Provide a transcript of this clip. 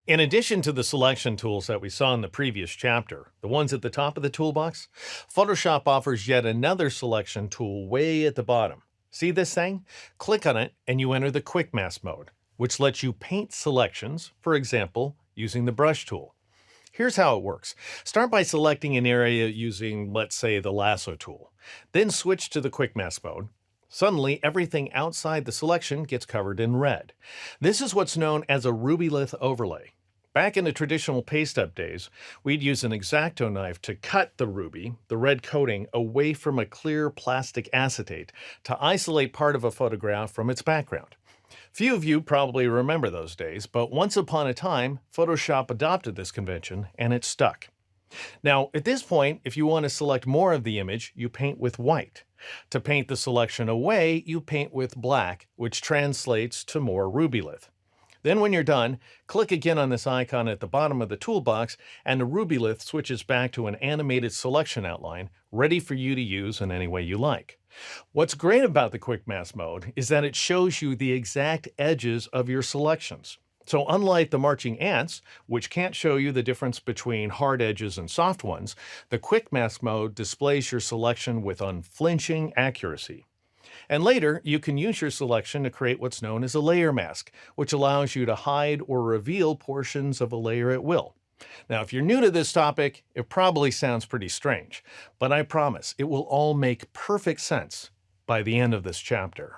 In addition to the selection tools that we saw in the previous chapter, the ones at the top of the toolbox, Photoshop offers yet another selection tool way at the bottom. See this thing? Click on it and you enter the Quick Mask mode, which lets you paint selections, for example, using the brush tool. Here's how it works. Start by selecting an area using, let's say, the lasso tool. Then switch to the Quick Mask mode. Suddenly, everything outside the selection gets covered in red. This is what's known as a Rubylith overlay. Back in the traditional paste-up days, we'd use an X-Acto knife to cut the ruby, the red coating, away from a clear plastic acetate to isolate part of a photograph from its background. Few of you probably remember those days, but once upon a time, Photoshop adopted this convention and it stuck. Now, at this point, if you want to select more of the image, you paint with white. To paint the selection away, you paint with black, which translates to more Rubylith. Then when you're done, click again on this icon at the bottom of the toolbox, and the Rubylith switches back to an animated selection outline, ready for you to use in any way you like. What's great about the Quick Mask mode is that it shows you the exact edges of your selections. So unlike the marching ants, which can't show you the difference between hard edges and soft ones, the Quick Mask mode displays your selection with unflinching accuracy. And later, you can use your selection to create what's known as a layer mask, which allows you to hide or reveal portions of a layer at will. Now, if you're new to this topic, it probably sounds pretty strange, but I promise it will all make perfect sense by the end of this chapter.